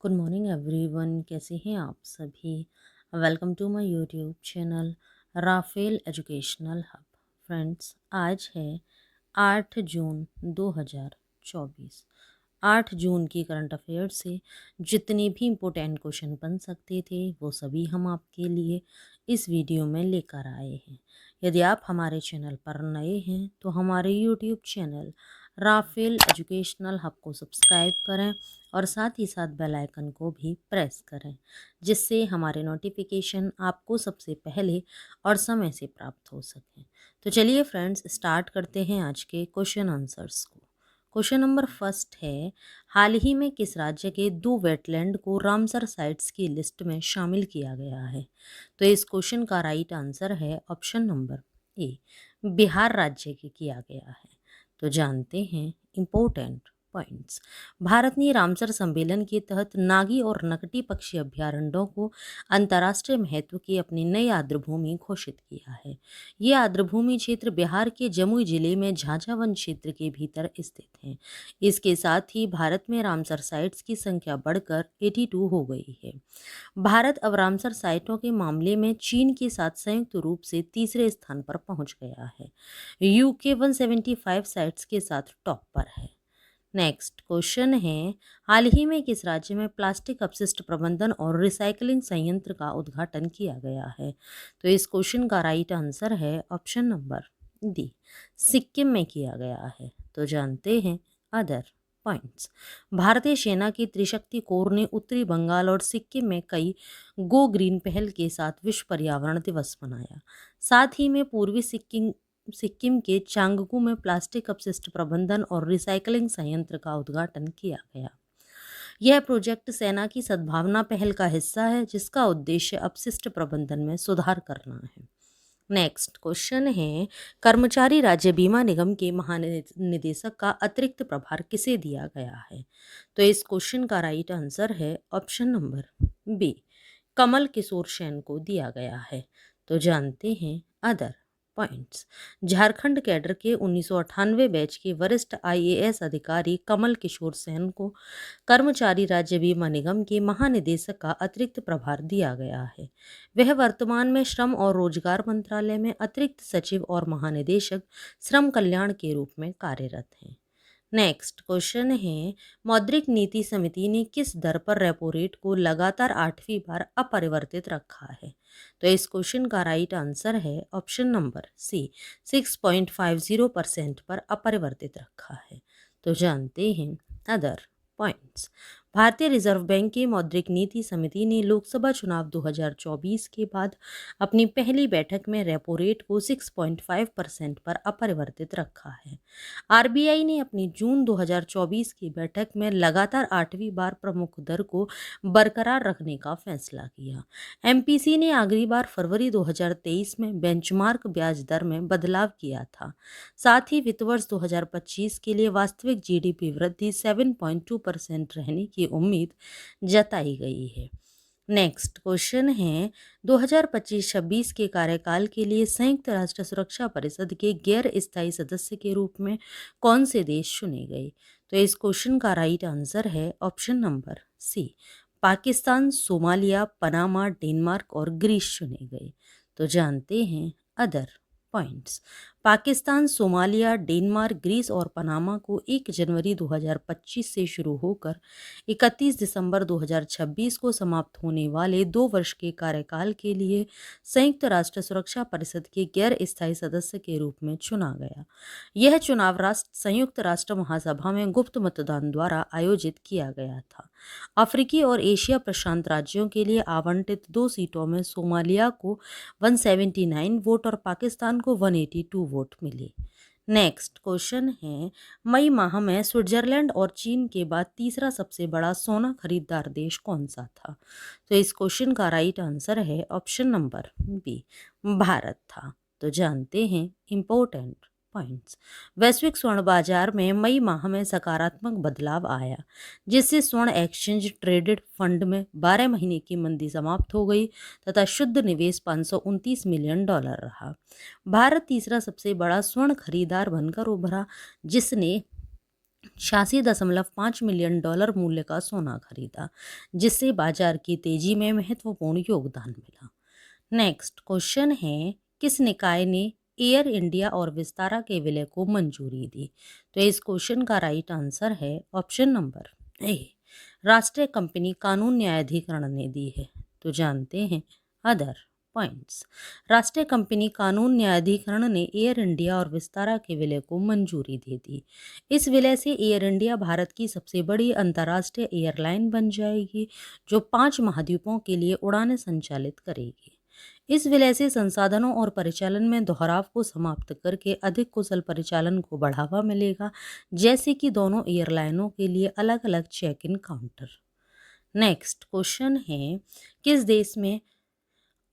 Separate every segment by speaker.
Speaker 1: Good morning everyone, कैसे हैं आप सभी। Welcome to my YouTube channel Rafale educational hub. Friends, आज है 8 जून 2024। 8 जून की करंट अफेयर से जितने भी इम्पोर्टेंट क्वेश्चन बन सकते थे वो सभी हम आपके लिए इस वीडियो में लेकर आए हैं। यदि आप हमारे चैनल पर नए हैं तो हमारे YouTube channel Rafale educational hub को सब्सक्राइब करें और साथ ही साथ बेल आइकन को भी प्रेस करें, जिससे हमारे नोटिफिकेशन आपको सबसे पहले और समय से प्राप्त हो सकें। तो चलिए फ्रेंड्स, स्टार्ट करते हैं आज के क्वेश्चन आंसर्स को। क्वेश्चन नंबर फर्स्ट है, हाल ही में किस राज्य के 2 वेटलैंड को रामसर साइट्स की लिस्ट में शामिल किया गया है। तो इस क्वेश्चन का राइट आंसर है ऑप्शन नंबर ए, बिहार राज्य के किया गया है। तो जानते हैं इम्पोर्टेंट पॉइंट्स। भारत ने रामसर सम्मेलन के तहत नागी और नकटी पक्षी अभ्यारण्यों को अंतर्राष्ट्रीय महत्व की अपनी नई आर्द्रभूमि घोषित किया है। ये आर्द्रभूमि क्षेत्र बिहार के जमुई जिले में झाझा वन क्षेत्र के भीतर स्थित है। इसके साथ ही भारत में रामसर साइट्स की संख्या बढ़कर 82 हो गई है। भारत अब रामसर साइटों के मामले में चीन के साथ संयुक्त रूप से तीसरे स्थान पर पहुंच गया है। यूके 175 साइट्स के साथ टॉप पर है। नेक्स्ट क्वेश्चन है, हाल ही में किस राज्य में प्लास्टिक अपशिष्ट प्रबंधन और रिसाइकलिंग संयंत्र का उद्घाटन किया गया है। तो इस क्वेश्चन का राइट आंसर है ऑप्शन नंबर डी, सिक्किम में किया गया है। तो जानते हैं अदर पॉइंट्स। भारतीय सेना की त्रिशक्ति कोर ने उत्तरी बंगाल और सिक्किम में कई गो ग्रीन पहल के साथ विश्व पर्यावरण दिवस मनाया। साथ ही में पूर्वी सिक्किम सिक्किम के चांगगू में प्लास्टिक अपशिष्ट प्रबंधन और रिसाइकलिंग संयंत्र का उद्घाटन किया गया। यह प्रोजेक्ट सेना की सद्भावना पहल का हिस्सा है, जिसका उद्देश्य अपशिष्ट प्रबंधन में सुधार करना है। नेक्स्ट क्वेश्चन है, कर्मचारी राज्य बीमा निगम के महानिदेशक का अतिरिक्त प्रभार किसे दिया गया है। तो इस क्वेश्चन का राइट आंसर है option number B, Kamal Kishore Sen को दिया गया है। तो जानते हैं अदर पॉइंट्स। झारखंड कैडर के 1998 बैच के वरिष्ठ आईएएस अधिकारी कमल किशोर सेन को कर्मचारी राज्य बीमा निगम के महानिदेशक का अतिरिक्त प्रभार दिया गया है। वह वर्तमान में श्रम और रोजगार मंत्रालय में अतिरिक्त सचिव और महानिदेशक श्रम कल्याण के रूप में कार्यरत हैं। नेक्स्ट क्वेश्चन है, मौद्रिक नीति समिति ने किस दर पर रेपो रेट को लगातार 8वीं बार अपरिवर्तित रखा है। तो इस क्वेश्चन का राइट आंसर है ऑप्शन नंबर सी, 6.50% पर अपरिवर्तित रखा है। तो जानते हैं अदर पॉइंट्स। भारतीय रिजर्व बैंक की मौद्रिक नीति समिति ने लोकसभा चुनाव 2024 के बाद अपनी पहली बैठक में रेपो रेट को 6.5% पर अपरिवर्तित रखा है। आरबीआई ने अपनी जून 2024 की बैठक में लगातार 8वीं बार प्रमुख दर को बरकरार रखने का फैसला किया। एमपीसी ने आखिरी बार फरवरी 2023 में बेंचमार्क ब्याज दर में बदलाव किया था। साथ ही वित्त वर्ष 2025 के लिए वास्तविक जीडीपी वृद्धि 7.2% रहने की उम्मीद जताई गई है। नेक्स्ट क्वेश्चन है, 2025-26 के कार्यकाल के लिए संयुक्त राष्ट्र सुरक्षा परिषद के गैर स्थायी सदस्य के रूप में कौन से देश चुने गए। तो इस क्वेश्चन का राइट आंसर है option number C, Pakistan, Somalia, Panama, Denmark और ग्रीस चुने गए। तो जानते हैं other points. Pakistan, Somalia, Denmark, Greece और पनामा को 1 जनवरी 2025 से शुरू होकर 31 दिसंबर 2026 को समाप्त होने वाले 2 वर्ष के कार्यकाल के लिए संयुक्त राष्ट्र सुरक्षा परिषद के गैर स्थायी सदस्य के रूप में चुना गया। यह चुनाव संयुक्त राष्ट्र महासभा में गुप्त मतदान द्वारा आयोजित किया गया था। अफ्रीकी और एशिया प्रशांत राज्यों के लिए आवंटित 2 सीटों में सोमालिया को 179 वोट और पाकिस्तान को 182 वोट मिले। नेक्स्ट क्वेश्चन है, मई माह में स्विट्जरलैंड और चीन के बाद तीसरा सबसे बड़ा सोना खरीदार देश कौन सा था। तो इस क्वेश्चन का राइट आंसर है ऑप्शन नंबर बी, भारत था। तो जानते हैं इम्पोर्टेंट पॉइंट्स। वैश्विक स्वर्ण बाजार में मई माह में सकारात्मक बदलाव आया, जिससे स्वर्ण एक्सचेंज ट्रेडेड फंड में 12 महीने की मंदी समाप्त हो गई तथा शुद्ध निवेश $529 मिलियन रहा। भारत तीसरा सबसे बड़ा स्वर्ण खरीदार बनकर उभरा, जिसने $86.5 मिलियन मूल्य का सोना खरीदा, जिससे बाजार की तेजी में महत्वपूर्ण योगदान मिला। नेक्स्ट क्वेश्चन है, किस निकाय ने एयर इंडिया और विस्तारा के विलय को मंजूरी दी? तो इस क्वेश्चन का राइट आंसर है ऑप्शन नंबर ए, राष्ट्रीय कंपनी कानून न्यायाधिकरण ने दी है। तो जानते हैं अदर पॉइंट्स। राष्ट्रीय कंपनी कानून न्यायाधिकरण ने एयर इंडिया और विस्तारा के विलय को मंजूरी दे दी। इस विलय से एयर इंडिया भारत की सबसे बड़ी अंतर्राष्ट्रीय एयरलाइन बन जाएगी, जो 5 महाद्वीपों के लिए उड़ानें संचालित करेगी। इस विलय से संसाधनों और परिचालन में दोहराव को समाप्त करके अधिक कुशल परिचालन को बढ़ावा मिलेगा, जैसे कि दोनों एयरलाइनों के लिए अलग अलग check in counter. Next question है, किस देश में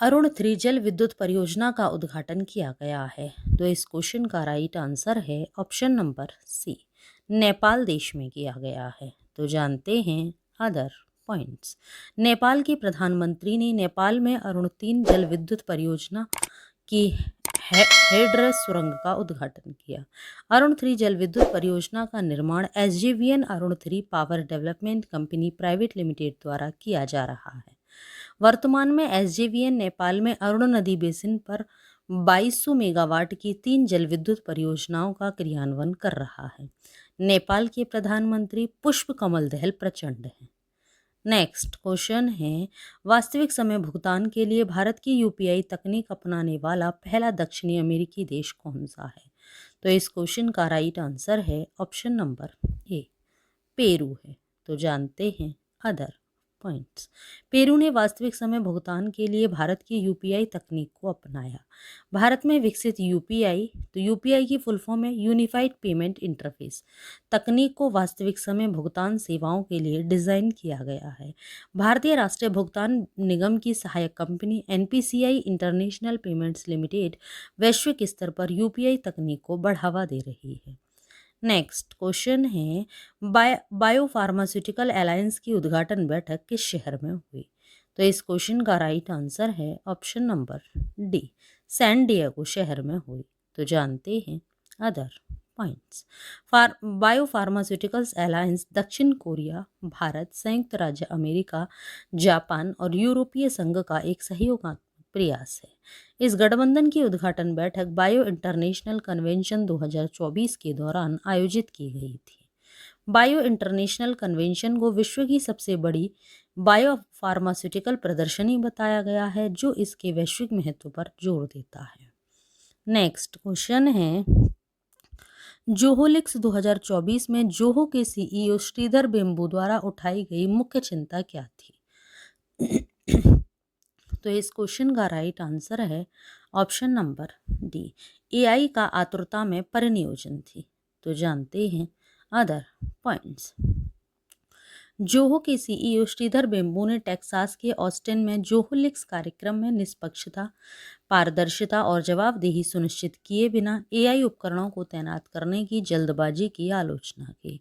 Speaker 1: अरुण 3 जल विद्युत परियोजना का उद्घाटन किया गया है? तो इस क्वेश्चन का राइट आंसर है ऑप्शन नंबर सी, नेपाल देश में किया गया है। तो जानते हैं अदर पॉइंट्स। नेपाल के प्रधानमंत्री ने नेपाल में अरुण 3 जल विद्युत परियोजना की हेडरस सुरंग का उद्घाटन किया। अरुण 3 जल विद्युत परियोजना का निर्माण SJVN Arun 3 power development company private limited द्वारा किया जा रहा है। वर्तमान में SJVN नेपाल में अरुण नदी बेसिन पर 2200 मेगावाट की 3 जल विद्युत परियोजनाओं का क्रियान्वयन कर रहा है। नेपाल के प्रधानमंत्री पुष्प कमल दहल प्रचंड हैं। नेक्स्ट क्वेश्चन है, वास्तविक समय भुगतान के लिए भारत की UPI तकनीक अपनाने वाला पहला दक्षिणी अमेरिकी देश कौन सा है? तो इस क्वेश्चन का राइट आंसर है ऑप्शन नंबर ए, पेरू है। तो जानते हैं अदर पॉइंट्स। पेरू ने वास्तविक समय भुगतान के लिए भारत की UPI तकनीक को अपनाया। भारत में विकसित UPI, तो UPI की फुल फॉर्म है यूनिफाइड पेमेंट इंटरफेस, तकनीक को वास्तविक समय भुगतान सेवाओं के लिए डिजाइन किया गया है। भारतीय राष्ट्रीय भुगतान निगम की सहायक company NPCI international payments limited वैश्विक स्तर पर UPI तकनीक को बढ़ावा दे रही है। नेक्स्ट क्वेश्चन है, बायोफार्मास्यूटिकल अलायंस की उद्घाटन बैठक किस शहर में हुई? तो इस क्वेश्चन का राइट आंसर है option number D, San Diego शहर में हुई। तो जानते हैं अदर पॉइंट्स। बायोफार्मास्यूटिकल्स अलायंस दक्षिण कोरिया, भारत, संयुक्त राज्य अमेरिका, जापान और यूरोपीय संघ का एक सहयोगात्मक प्रयास है। इस गठबंधन की उद्घाटन बैठक बायो इंटरनेशनल कन्वेंशन 2024 के दौरान आयोजित की गई थी। बायो इंटरनेशनल कन्वेंशन को विश्व की सबसे बड़ी बायो फार्मास्यूटिकल प्रदर्शनी बताया गया है, जो इसके वैश्विक महत्व पर जोर देता है। नेक्स्ट क्वेश्चन है, जोहोलिक्स 2024 में जोहो के CEO श्रीधर बेम्बू द्वारा उठाई गई मुख्य चिंता क्या थी? तो इस क्वेश्चन का राइट आंसर है ऑप्शन नंबर डी, AI का आतुरता में परिनियोजन थी। तो जानते हैं अदर पॉइंट्स। जोहो के CEO श्रीधर बेम्बू ने टेक्सास के ऑस्टिन में जोहोलिक्स कार्यक्रम में निष्पक्षता, पारदर्शिता और जवाबदेही सुनिश्चित किए बिना AI उपकरणों को तैनात करने की जल्दबाजी की आलोचना की।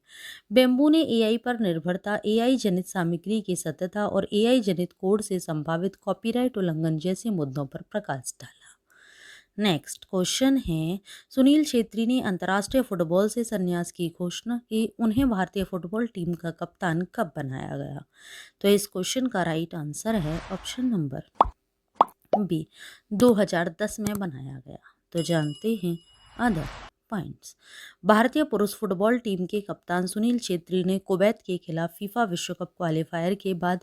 Speaker 1: बेम्बू ने AI पर निर्भरता, AI जनित सामग्री की सत्यता और AI जनित कोड से संभावित कॉपीराइट उल्लंघन जैसे मुद्दों पर प्रकाश डाला। नेक्स्ट क्वेश्चन है, सुनील छेत्री ने अंतर्राष्ट्रीय फुटबॉल से संन्यास की घोषणा की, उन्हें भारतीय फुटबॉल टीम का कप्तान कब बनाया गया? तो इस क्वेश्चन का राइट आंसर है ऑप्शन नंबर बी, 2010 में बनाया गया। तो जानते हैं अदर पॉइंट्स। भारतीय पुरुष फुटबॉल टीम के कप्तान सुनील छेत्री ने कुवैत के खिलाफ फीफा विश्व कप क्वालिफायर के बाद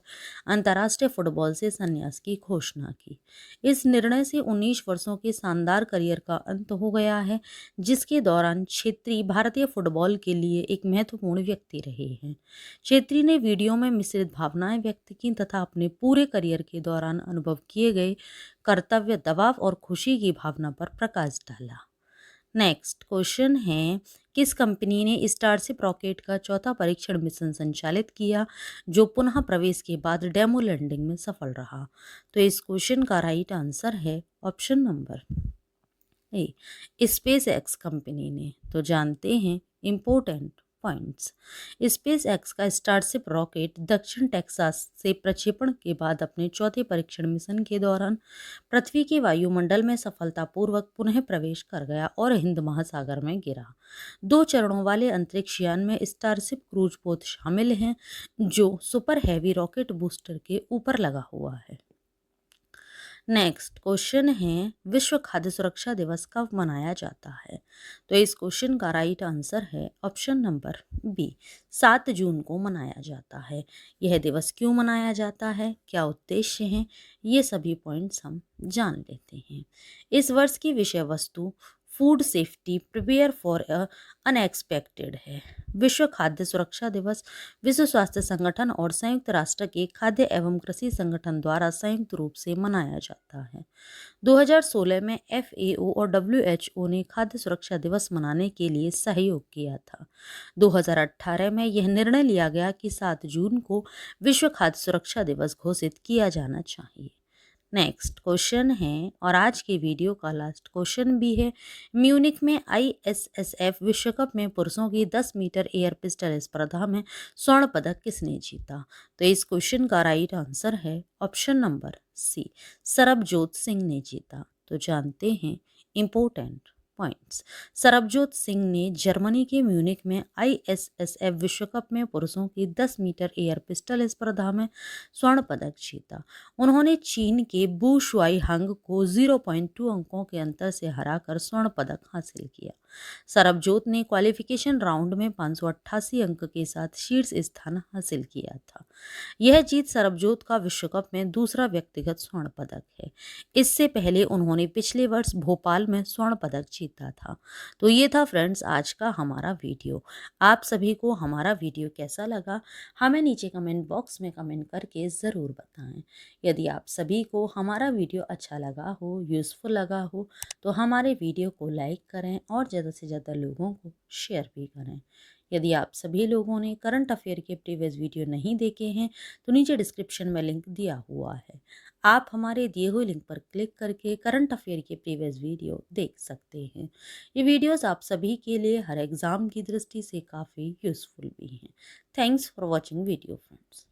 Speaker 1: अंतर्राष्ट्रीय फुटबॉल से संन्यास की घोषणा की। इस निर्णय से 19 वर्षों के शानदार करियर का अंत हो गया है, जिसके दौरान छेत्री भारतीय फुटबॉल के लिए एक महत्वपूर्ण व्यक्ति रहे हैं। छेत्री ने वीडियो में मिश्रित भावनाएं व्यक्त की तथा अपने पूरे करियर के दौरान अनुभव किए गए कर्तव्य, दबाव और खुशी की भावना पर प्रकाश डाला। नेक्स्ट क्वेश्चन है, किस कंपनी ने स्टारशिप रॉकेट का चौथा परीक्षण मिशन संचालित किया, जो पुनः प्रवेश के बाद डेमो लैंडिंग में सफल रहा? तो इस क्वेश्चन का राइट आंसर है option number A, space x company ने। तो जानते हैं इंपॉर्टेंट पॉइंट्स। स्पेस एक्स का स्टारशिप रॉकेट दक्षिण टेक्सास से प्रक्षेपण के बाद अपने चौथे परीक्षण मिशन के दौरान पृथ्वी के वायुमंडल में सफलतापूर्वक पुनः प्रवेश कर गया और हिंद महासागर में गिरा। 2 चरणों वाले अंतरिक्ष यान में स्टारशिप क्रूज पोत शामिल हैं, जो सुपर हैवी रॉकेट बूस्टर के ऊपर लगा हुआ है। नेक्स्ट क्वेश्चन है, विश्व खाद्य सुरक्षा दिवस कब मनाया जाता है? तो इस क्वेश्चन का राइट आंसर है ऑप्शन नंबर बी, 7 जून को मनाया जाता है। यह दिवस क्यों मनाया जाता है, क्या उद्देश्य है, ये सभी पॉइंट्स हम जान लेते हैं। इस वर्ष की विषय वस्तु food safety prepare for unexpected है। विश्व खाद्य सुरक्षा दिवस विश्व स्वास्थ्य संगठन और संयुक्त राष्ट्र के खाद्य एवं कृषि संगठन द्वारा संयुक्त रूप से मनाया जाता है। 2016 में FAO और WHO ने खाद्य सुरक्षा दिवस मनाने के लिए सहयोग किया था। 2018 में यह निर्णय लिया गया कि 7 जून को विश्व खाद्य सुरक्षा दिवस घोषित किया जाना चाहिए। नेक्स्ट क्वेश्चन है, और आज के वीडियो का लास्ट क्वेश्चन भी है, म्यूनिक में ISSF विश्व कप में पुरुषों की 10 मीटर एयर पिस्टल स्पर्धा में स्वर्ण पदक किसने जीता? तो इस क्वेश्चन का राइट आंसर है option number C, Sarabjot Singh ने जीता। तो जानते हैं इंपॉर्टेंट पॉइंट्स। सरबजोत सिंह ने जर्मनी के म्यूनिक में ISSF विश्व कप में पुरुषों की 10 मीटर एयर पिस्टल स्पर्धा में स्वर्ण पदक जीता। उन्होंने चीन के बू शुआई हंग को 0.2 अंकों के अंतर से हराकर स्वर्ण पदक हासिल किया। सरबजोत ने क्वालिफिकेशन राउंड में 588 अंक के साथ शीर्ष स्थान हासिल किया था। यह जीत सरबजोत का विश्व कप में दूसरा व्यक्तिगत स्वर्ण पदक है। इससे पहले उन्होंने पिछले वर्ष भोपाल में स्वर्ण पदक जीता था। तो ये था फ्रेंड्स आज का हमारा वीडियो। आप सभी को हमारा वीडियो कैसा लगा, हमें नीचे कमेंट बॉक्स में कमेंट करके ज़रूर बताएं। यदि आप सभी को हमारा वीडियो अच्छा लगा हो, यूज़फुल लगा हो, तो हमारे वीडियो को लाइक करें और ज़्यादा से ज़्यादा लोगों को शेयर भी करें। यदि आप सभी लोगों ने करंट अफेयर के प्रीवियस वीडियो नहीं देखे हैं, तो नीचे डिस्क्रिप्शन में लिंक दिया हुआ है। आप हमारे दिए हुए लिंक पर क्लिक करके करंट अफेयर के प्रीवियस वीडियो देख सकते हैं। ये वीडियोस आप सभी के लिए हर एग्ज़ाम की दृष्टि से काफ़ी यूज़फुल भी हैं। Thanks for watching video friends.